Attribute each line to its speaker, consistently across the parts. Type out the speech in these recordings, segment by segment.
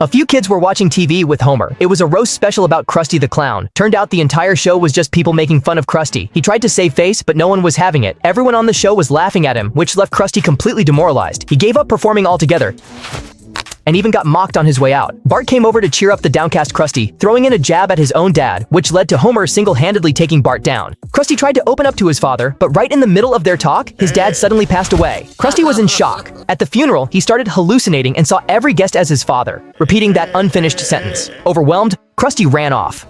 Speaker 1: A few kids were watching TV with Homer. It was a roast special about Krusty the Clown. Turned out the entire show was just people making fun of Krusty. He tried to save face, but no one was having it. Everyone on the show was laughing at him, which left Krusty completely demoralized. He gave up performing altogether and even got mocked on his way out. Bart came over to cheer up the downcast Krusty, throwing in a jab at his own dad, which led to Homer single-handedly taking Bart down. Krusty tried to open up to his father, but right in the middle of their talk, his dad suddenly passed away. Krusty was in shock. At the funeral, he started hallucinating and saw every guest as his father, repeating that unfinished sentence. Overwhelmed, Krusty ran off.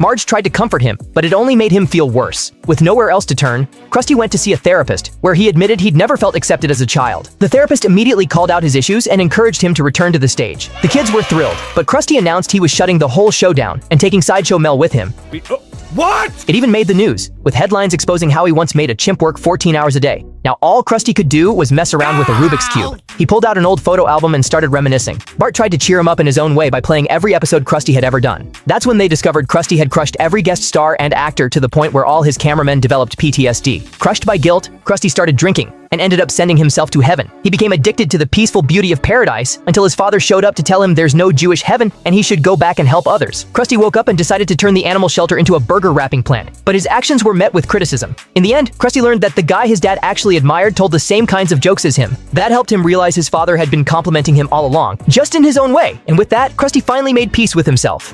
Speaker 1: Marge tried to comfort him, but it only made him feel worse. With nowhere else to turn, Krusty went to see a therapist, where he admitted he'd never felt accepted as a child. The therapist immediately called out his issues and encouraged him to return to the stage. The kids were thrilled, but Krusty announced he was shutting the whole show down and taking Sideshow Mel with him.
Speaker 2: What?
Speaker 1: It even made the news, with headlines exposing how he once made a chimp work 14 hours a day. Now all Krusty could do was mess around with a Rubik's Cube. He pulled out an old photo album and started reminiscing. Bart tried to cheer him up in his own way by playing every episode Krusty had ever done. That's when they discovered Krusty had crushed every guest star and actor to the point where all his cameramen developed PTSD. Crushed by guilt, Krusty started drinking and ended up sending himself to heaven. He became addicted to the peaceful beauty of paradise until his father showed up to tell him there's no Jewish heaven and he should go back and help others. Krusty woke up and decided to turn the animal shelter into a burger wrapping plant, but his actions were met with criticism. In the end, Krusty learned that the guy his dad actually admired told the same kinds of jokes as him. That helped him realize his father had been complimenting him all along, just in his own way. And with that, Krusty finally made peace with himself.